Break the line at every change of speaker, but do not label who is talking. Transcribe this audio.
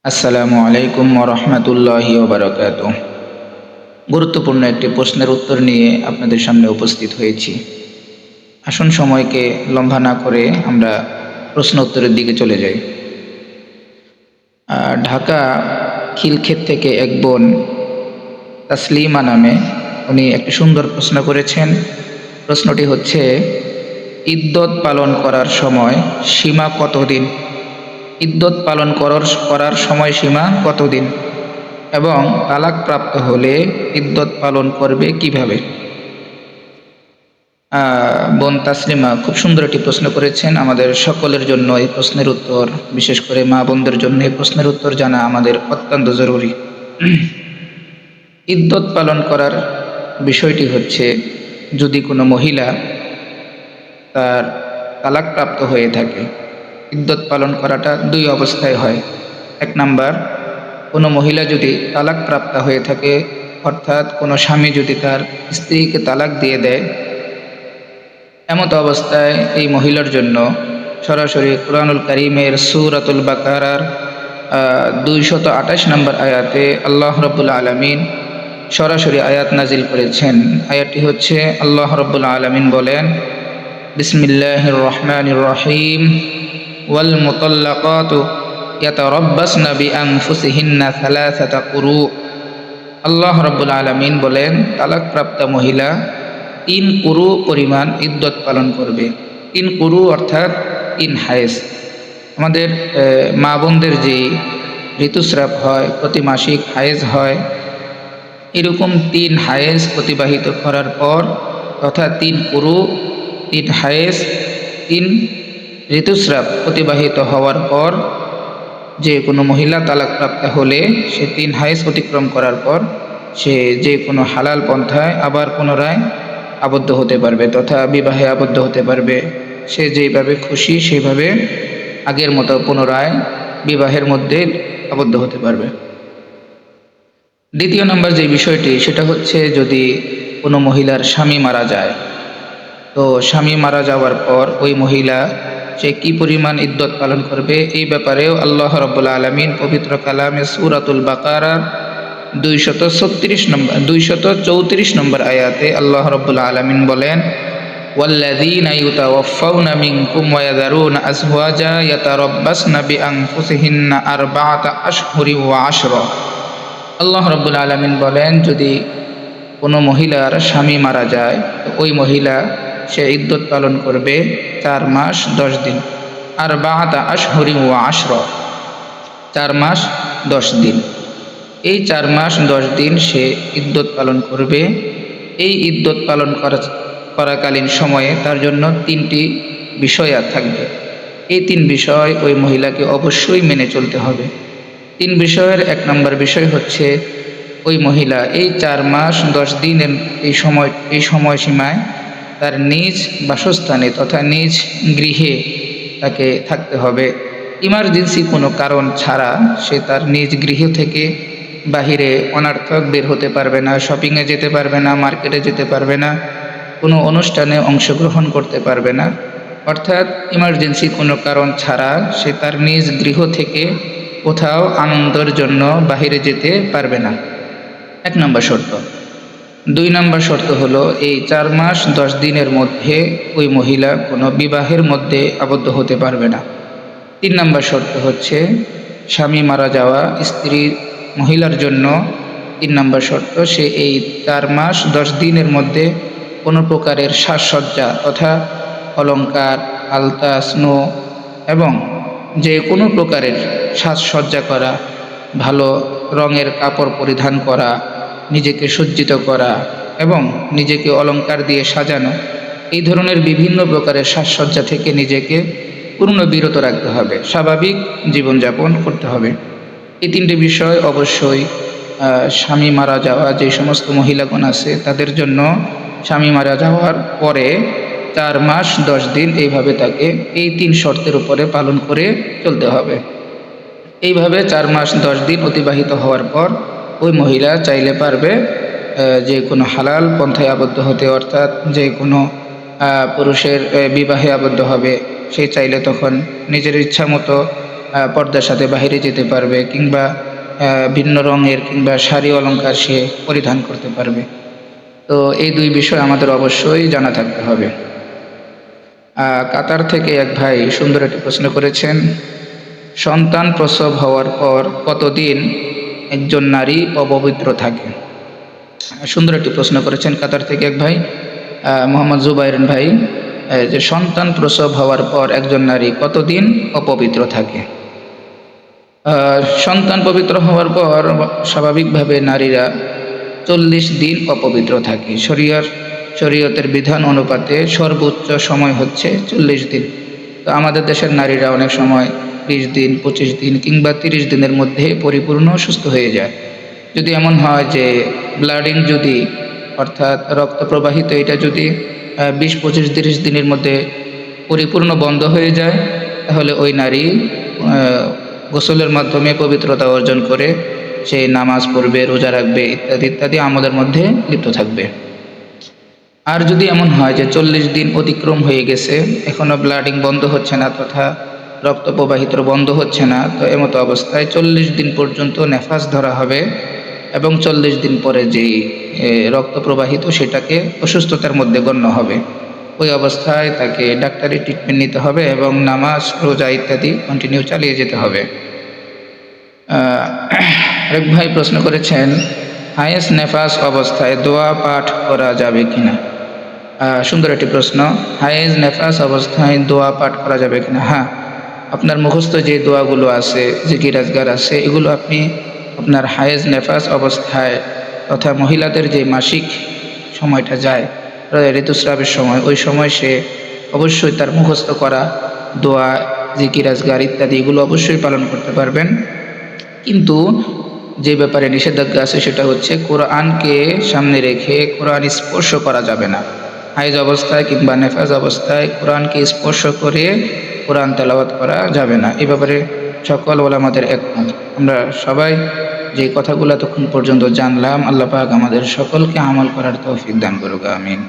আসসালামু আলাইকুম ওয়া রাহমাতুল্লাহি ওয়া বারাকাতুহু। গুরুত্বপূর্ণ একটি প্রশ্নের উত্তর নিয়ে আপনাদের সামনে উপস্থিত হয়েছি। আসুন সময়কে লম্বা না করে আমরা প্রশ্ন উত্তরের দিকে চলে যাই। ঢাকা খিলক্ষেত থেকে এক বোন তাসলিমা নামে উনি একটি সুন্দর প্রশ্ন করেছেন। প্রশ্নটি হচ্ছে, ইদ্যত পালন করার সময় সীমা কতদিন? ইদ্যত পালন করার সময়সীমা কতদিন এবং তালাক প্রাপ্ত হলে ইদ্যত পালন করবে কিভাবে? বোন তাসলিমা খুব সুন্দর একটি প্রশ্ন করেছেন। আমাদের সকলের জন্য এই প্রশ্নের উত্তর, বিশেষ করে মা বোনদের জন্য এই প্রশ্নের উত্তর জানা আমাদের অত্যন্ত জরুরি। ইদ্যত পালন করার বিষয়টি হচ্ছে, যদি কোনো মহিলা তার তালাক প্রাপ্ত হয়ে থাকে, ইদ্যত পালন করাটা দুই অবস্থায় হয়। এক নাম্বার, কোনো মহিলা যদি তালাক প্রাপ্তা হয়ে থাকে, অর্থাৎ কোনো স্বামী যদি তার স্ত্রীকে তালাক দিয়ে দেয়, এমত অবস্থায় এই মহিলার জন্য সরাসরি কুরআনুল কারীমের সূরাতুল বাকারার 228 নম্বর আয়াতে আল্লাহ রাব্বুল আলামিন সরাসরি আয়াত নাজিল করেছেন। আয়াতটি হচ্ছে, আল্লাহ রাব্বুল আলামিন বলেন, বিসমিল্লাহির রহমানির রহিম, ওয়াল মুতাল্লাকাতু ইয়াতারাব্বাসনা বিআনফুসিহিন্না সালাসাতা কুরু। আল্লাহ রাব্বুল আলামিন বলেন, তালাকপ্রাপ্ত মহিলা 3 কুরু পরিমাণ ইদ্যত পালন করবে। 3 কুরু অর্থাৎ 3 হায়েজ। আমাদের মা বোনদের যে ঋতুস্রাব হয়, প্রতি মাসিক হায়েজ হয়, এরকম 3 হায়েজ অতিবাহিত করার পর, তথা 3 কুরু, 3 হায়েজ, 3 ঋতুস্রাব অতিবাহিত হওয়ার পর যে কোনো মহিলা তালাকপ্রাপ্ত হলে সে 3 হায়েজ অতিক্রম করার পর সে যে কোনো হালাল পন্থায় আবার পুনরায় আবদ্ধ হতে পারবে, তথা বিবাহে আবদ্ধ হতে পারবে। সে যেভাবে খুশি সেইভাবে আগের মতো পুনরায় বিবাহের মধ্যে আবদ্ধ হতে পারবে। দ্বিতীয় নম্বর যে বিষয়টি, সেটা হচ্ছে, যদি কোনো মহিলার স্বামী মারা যায়, তো স্বামী মারা যাওয়ার পর ওই মহিলা সে কি পরিমাণ ইদ্যত পালন করবে, এই ব্যাপারেও আল্লাহ রাব্বুল আলামিন পবিত্র কালামে সূরাতুল বাকারার 234 নম্বর আয়াতে আল্লাহ রাব্বুল আলামিন বলেন, ওয়াল্লাযীনা ইউতাওয়াফাউনা মিনকুম ওয়া ইয়াযারুনা আজওয়াজা ইয়াতারাব্বাসনা বিআনফুসিহিন্না আরবাআতা আশহুরি ওয়া আশরা। আল্লাহ রাব্বুল আলামিন বলেন, যদি কোনো মহিলার স্বামী মারা যায়, তো ওই মহিলা সে ইদ্যত পালন করবে 4 মাস 10 দিন। আরবাআতা আশহুরি ওয়া আশরা, 4 মাস 10 দিন। এই 4 মাস 10 দিন সে ইদ্যত পালন করবে। এই ইদ্যত পালন করাকালীন সময়ে তার জন্য 3টি বিষয় থাকবে। এই 3 বিষয় ওই মহিলাকে অবশ্যই মেনে চলতে হবে। 3 বিষয়ের 1 নম্বর বিষয় হচ্ছে, ওই মহিলা এই 4 মাস 10 দিনের এই সময়সীমায় তার নিজ বাসস্থানে তথা নিজ গৃহে তাকে থাকতে হবে। ইমার্জেন্সি কোনো কারণ ছাড়া সে তার নিজ গৃহ থেকে বাহিরে অনার্থক বের হতে পারবে না, শপিংয়ে যেতে পারবে না, মার্কেটে যেতে পারবে না, কোনো অনুষ্ঠানে অংশগ্রহণ করতে পারবে না। অর্থাৎ ইমার্জেন্সি কোনো কারণ ছাড়া সে তার নিজ গৃহ থেকে কোথাও আনন্দের জন্য বাহিরে যেতে পারবে না, 1 নম্বর শর্ত। 2 নম্বর শর্ত হলো, এই 4 মাস 10 দিনের মধ্যে ওই মহিলা কোনো বিবাহের মধ্যে আবদ্ধ হতে পারবে না। 3 নম্বর শর্ত হচ্ছে, স্বামী মারা যাওয়া মহিলার জন্য 3 নম্বর শর্ত, সে এই 4 মাস 10 দিনের মধ্যে কোনো প্রকারের সাজসজ্জা তথা অলংকার, আলতা, স্নো এবং যে কোনো প্রকারের সাজসজ্জা করা, ভালো রঙের কাপড় পরিধান করা, নিজেকে সজ্জিত করা এবং নিজেকে অলংকার দিয়ে সাজানো, এই ধরনের বিভিন্ন প্রকারের সাজসজ্জা থেকে নিজেকে পূর্ণ বিরত রাখতে হবে, স্বাভাবিক জীবনযাপন করতে হবে। এই 3টি বিষয় অবশ্যই স্বামী মারা যাওয়া যে সমস্ত মহিলাগণ আছে তাদের জন্য স্বামী মারা যাওয়ার পরে 4 মাস 10 দিন এইভাবে তাকে এই 3 শর্তের উপরে পালন করে চলতে হবে। এইভাবে 4 মাস 10 দিন অতিবাহিত হওয়ার পর ওই মহিলা চাইলে পারবে যে কোনো হালাল পন্থায় আবদ্ধ হতে, অর্থাৎ যে কোনো পুরুষের বিবাহে আবদ্ধ হবে। সে চাইলে তখন নিজের ইচ্ছা মতো পর্দার সাথে বাইরে যেতে পারবে, কিংবা ভিন্ন রঙের কিংবা শাড়ি অলংকার সে পরিধান করতে পারবে। তো এই দুই বিষয় আমাদের অবশ্যই জানা থাকতে হবে। কাতার থেকে এক ভাই সুন্দর একটি প্রশ্ন করেছেন, সন্তান প্রসব হওয়ার পর কতদিন একজন নারী অপবিত্র থাকে? সুন্দর একটি প্রশ্ন করেছেন কাতার থেকে এক ভাই, মোহাম্মদ জুবাইর ভাই, যে সন্তান প্রসব হওয়ার পর একজন নারী কতদিন অপবিত্র থাকে। সন্তান পবিত্র হওয়ার পর স্বাভাবিকভাবে নারীরা 40 দিন অপবিত্র থাকে। শরীয়তের বিধান অনুপাতে সর্বোচ্চ সময় হচ্ছে 40 দিন। তো আমাদের দেশের নারীরা অনেক সময় 20 দিন, 25 দিন কিংবা 30 দিনের মধ্যে পরিপূর্ণ সুস্থ হয়ে যায়। যদি এমন হয় যে ব্লাডিং যদি, অর্থাৎ রক্ত প্রবাহিত, এটা যদি 20, 25, 30 দিনের মধ্যে পরিপূর্ণ বন্ধ হয়ে যায়, তাহলে ওই নারী গোসলের মাধ্যমে পবিত্রতা অর্জন করে সে নামাজ পড়বে, রোজা রাখবে, ইত্যাদি ইত্যাদি আমলের মধ্যে লিপ্ত থাকবে। আর যদি এমন হয় যে 40 দিন অতিক্রম হয়ে গেছে, এখনও ব্লাডিং বন্ধ হচ্ছে না তথা রক্ত প্রবাহিত বন্ধ হচ্ছে না, তো এমতো অবস্থায় 40 দিন পর্যন্ত নেফাস ধরা হবে এবং 40 দিন পরে যেই রক্ত প্রবাহিত সেটাকে অসুস্থতার মধ্যে গণ্য হবে। ওই অবস্থায় তাকে ডাক্তারি ট্রিটমেন্ট নিতে হবে এবং নামাজ, রোজা ইত্যাদি কন্টিনিউ চালিয়ে যেতে হবে। আরেক ভাই প্রশ্ন করেছেন, হায়েস নেফাস অবস্থায় দোয়া পাঠ করা যাবে কিনা? সুন্দর একটি প্রশ্ন। হায়েজ নেফাস অবস্থায় দোয়া পাঠ করা যাবে কিনা? হ্যাঁ, আপনার মুখস্থ যে দোয়াগুলো আছে, জিকির আজগার আছে, এগুলো আপনি আপনার হায়েজ নেফাস অবস্থায় তথা মহিলাদের যে মাসিক সময়টা যায়, ঋতুস্রাবের সময়, ওই সময় সে অবশ্যই তার মুখস্থ করা দোয়া, জিকির আজগার ইত্যাদি এগুলো অবশ্যই পালন করতে পারবেন। কিন্তু যে ব্যাপারে নিষেধাজ্ঞা আছে সেটা হচ্ছে কোরআনকে সামনে রেখে কোরআন স্পর্শ করা যাবে না। হাইজ অবস্থায় কিংবা নেফাজ অবস্থায় কোরআনকে স্পর্শ করে কোরআন তেলাওয়াত করা যাবে না। এই ব্যাপারে সকল ওলামাদের একমত। আমরা সবাই যে কথাগুলো এতক্ষণ পর্যন্ত জানলাম, আল্লাহ পাক আমাদের সকলকে আমল করার তৌফিক দান করুক, আমিন।